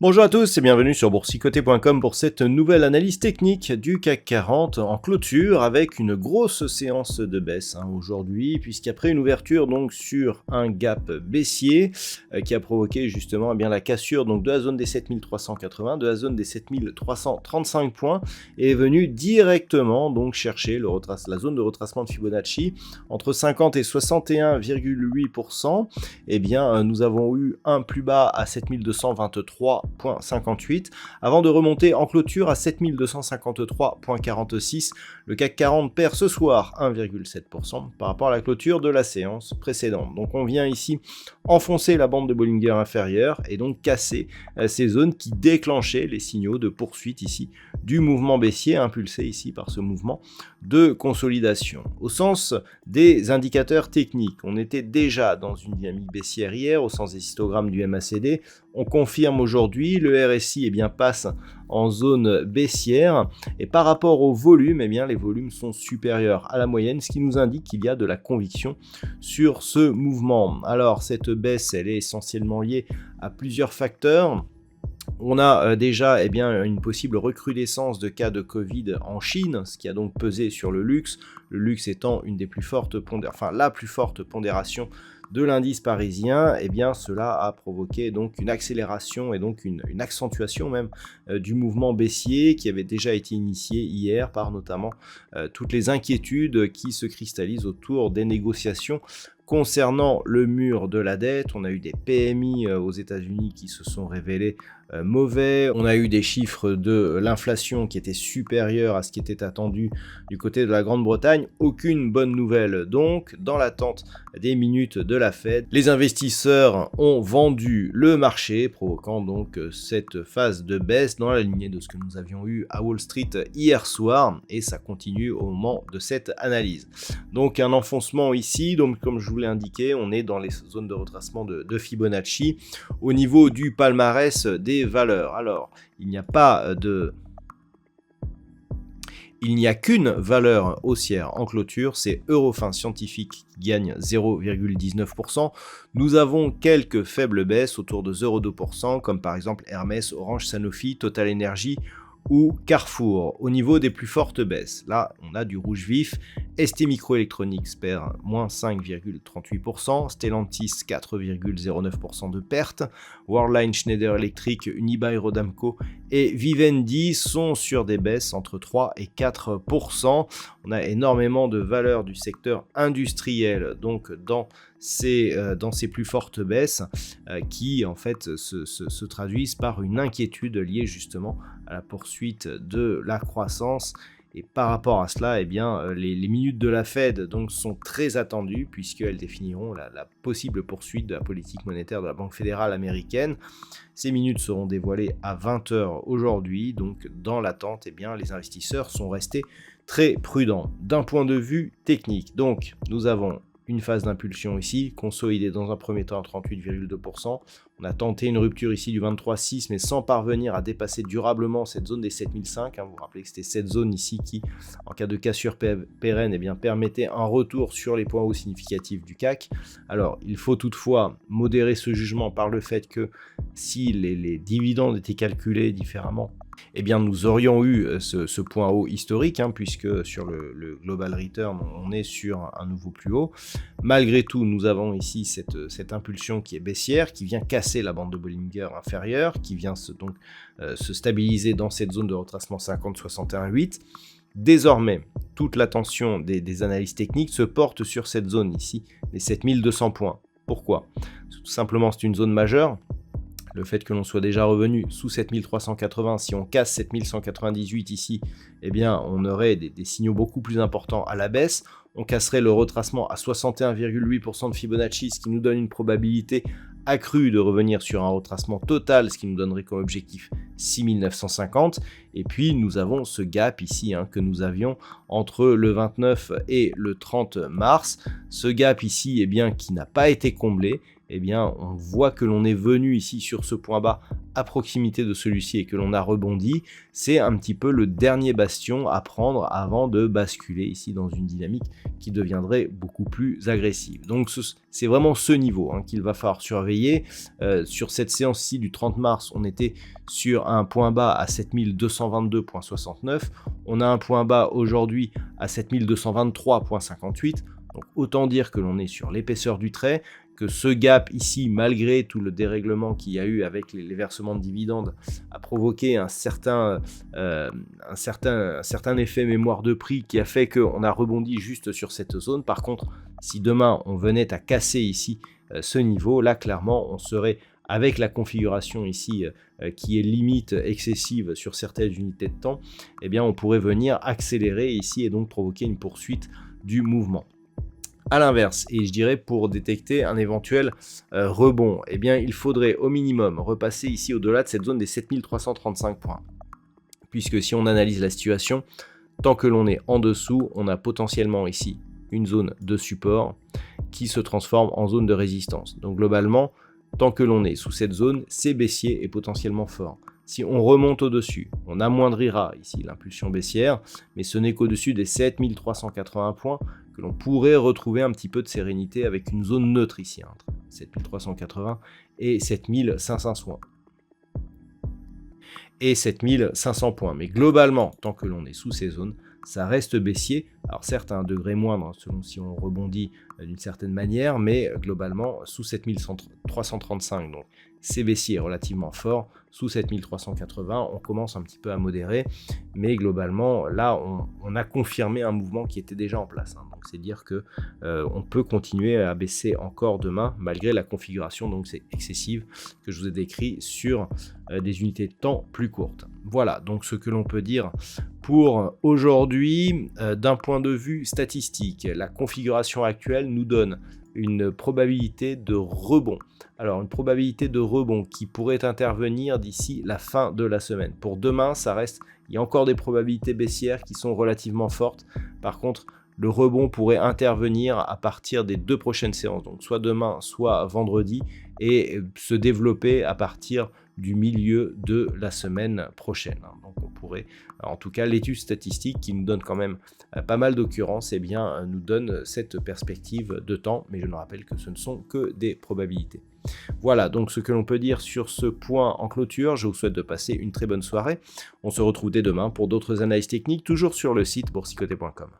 Bonjour à tous et bienvenue sur boursicoté.com pour cette nouvelle analyse technique du CAC 40 en clôture avec une grosse séance de baisse aujourd'hui, puisqu'après une ouverture donc sur un gap baissier qui a provoqué justement la cassure donc de la zone des 7380, de la zone des 7335 points, et est venu directement donc chercher la zone de retracement de Fibonacci entre 50 et 61,8%. Et bien nous avons eu un plus bas à 7223,58 avant de remonter en clôture à 7253,46. Le CAC 40 perd ce soir 1,7% par rapport à la clôture de la séance précédente. Donc on vient ici enfoncer la bande de Bollinger inférieure et donc casser ces zones qui déclenchaient les signaux de poursuite ici du mouvement baissier impulsé ici par ce mouvement de consolidation. Au sens des indicateurs techniques, on était déjà dans une dynamique baissière hier au sens des histogrammes du MACD. On confirme aujourd'hui, le RSI passe en zone baissière et par rapport au volume, les volumes sont supérieurs à la moyenne, ce qui nous indique qu'il y a de la conviction sur ce mouvement. Alors cette baisse, elle est essentiellement liée à plusieurs facteurs. On a déjà une possible recrudescence de cas de Covid en Chine, ce qui a donc pesé sur le luxe étant une des plus fortes la plus forte pondération de l'indice parisien. Cela a provoqué donc une accélération et donc une accentuation même du mouvement baissier qui avait déjà été initié hier par notamment toutes les inquiétudes qui se cristallisent autour des négociations concernant le mur de la dette. On a eu des PMI aux États-Unis qui se sont révélés mauvais. On a eu des chiffres de l'inflation qui étaient supérieurs à ce qui était attendu du côté de la Grande-Bretagne. Aucune bonne nouvelle donc. Dans l'attente des minutes de la Fed, les investisseurs ont vendu le marché, provoquant donc cette phase de baisse dans la lignée de ce que nous avions eu à Wall Street hier soir, et ça continue au moment de cette analyse. Donc un enfoncement ici, donc comme je vous l'ai indiqué, on est dans les zones de retracement de Fibonacci au niveau du palmarès des valeurs. Alors, il n'y a qu'une valeur haussière en clôture, c'est Eurofins Scientifique qui gagne 0,19%. Nous avons quelques faibles baisses autour de 0,2%, comme par exemple Hermès, Orange, Sanofi, Total Energy ou Carrefour. Au niveau des plus fortes baisses, là on a du rouge vif. ST Microelectronics perd moins 5,38%, Stellantis 4,09% de perte, Worldline, Schneider Electric, Unibail Rodamco et Vivendi sont sur des baisses entre 3 et 4%. On a énormément de valeurs du secteur industriel donc dans ces plus fortes baisses qui en fait se traduisent par une inquiétude liée justement à la poursuite de la croissance. Et par rapport à cela, les minutes de la Fed donc, sont très attendues puisqu'elles définiront la possible poursuite de la politique monétaire de la Banque fédérale américaine. Ces minutes seront dévoilées à 20h aujourd'hui, donc dans l'attente, les investisseurs sont restés très prudents. D'un point de vue technique, donc nous avons une phase d'impulsion ici, consolidée dans un premier temps à 38,2%. On a tenté une rupture ici du 23,6, mais sans parvenir à dépasser durablement cette zone des 7005. Vous vous rappelez que c'était cette zone ici qui, en cas de cassure pérenne, permettait un retour sur les points hauts significatifs du CAC. Alors, il faut toutefois modérer ce jugement par le fait que si les dividendes étaient calculés différemment, nous aurions eu ce point haut historique, puisque sur le Global Return, on est sur un nouveau plus haut. Malgré tout, nous avons ici cette impulsion qui est baissière, qui vient casser la bande de Bollinger inférieure, qui vient se stabiliser dans cette zone de retracement 50-61,8. Désormais, toute l'attention des analyses techniques se porte sur cette zone ici, les 7200 points. Pourquoi ? Tout simplement, c'est une zone majeure. Le fait que l'on soit déjà revenu sous 7380, si on casse 7198 ici, on aurait des signaux beaucoup plus importants à la baisse. On casserait le retracement à 61,8% de Fibonacci, ce qui nous donne une probabilité accru de revenir sur un retracement total, ce qui nous donnerait comme objectif 6950. Et puis nous avons ce gap ici que nous avions entre le 29 et le 30 mars. Ce gap ici, qui n'a pas été comblé. On voit que l'on est venu ici sur ce point bas à proximité de celui-ci et que l'on a rebondi. C'est un petit peu le dernier bastion à prendre avant de basculer ici dans une dynamique qui deviendrait beaucoup plus agressive. Donc c'est vraiment ce niveau qu'il va falloir surveiller. Sur cette séance-ci du 30 mars, on était sur un point bas à 7222,69. On a un point bas aujourd'hui à 7223,58. Donc autant dire que l'on est sur l'épaisseur du trait, que ce gap ici, malgré tout le dérèglement qu'il y a eu avec les versements de dividendes, a provoqué un certain effet mémoire de prix qui a fait qu'on a rebondi juste sur cette zone. Par contre, si demain on venait à casser ici ce niveau, là clairement on serait avec la configuration ici qui est limite excessive sur certaines unités de temps, on pourrait venir accélérer ici et donc provoquer une poursuite du mouvement. A l'inverse, et je dirais pour détecter un éventuel rebond, il faudrait au minimum repasser ici au-delà de cette zone des 7335 points. Puisque si on analyse la situation, tant que l'on est en dessous, on a potentiellement ici une zone de support qui se transforme en zone de résistance. Donc globalement, tant que l'on est sous cette zone, c'est baissier et potentiellement fort. Si on remonte au-dessus, on amoindrira ici l'impulsion baissière, mais ce n'est qu'au-dessus des 7380 points que l'on pourrait retrouver un petit peu de sérénité avec une zone neutre ici, entre 7380 et 7500 et 7500 points. Mais globalement, tant que l'on est sous ces zones, ça reste baissier. Alors certes, à un degré moindre, selon si on rebondit d'une certaine manière, mais globalement, sous 7335, donc c'est baissier relativement fort. Sous 7380, on commence un petit peu à modérer, mais globalement, là, on a confirmé un mouvement qui était déjà en place. Donc c'est dire que on peut continuer à baisser encore demain, malgré la configuration donc c'est excessive que je vous ai décrit sur des unités de temps plus courtes. Voilà, donc ce que l'on peut dire pour aujourd'hui, d'un point de vue statistique, la configuration actuelle nous donne une probabilité de rebond. Alors une probabilité de rebond qui pourrait intervenir d'ici la fin de la semaine. Pour demain, il y a encore des probabilités baissières qui sont relativement fortes. Par contre, le rebond pourrait intervenir à partir des 2 prochaines séances, donc soit demain, soit vendredi, et se développer à partir du milieu de la semaine prochaine. Donc on pourrait, en tout cas l'étude statistique qui nous donne quand même pas mal d'occurrences, nous donne cette perspective de temps, mais je me rappelle que ce ne sont que des probabilités. Voilà donc ce que l'on peut dire sur ce point en clôture. Je vous souhaite de passer une très bonne soirée. On se retrouve dès demain pour d'autres analyses techniques, toujours sur le site boursicoté.com.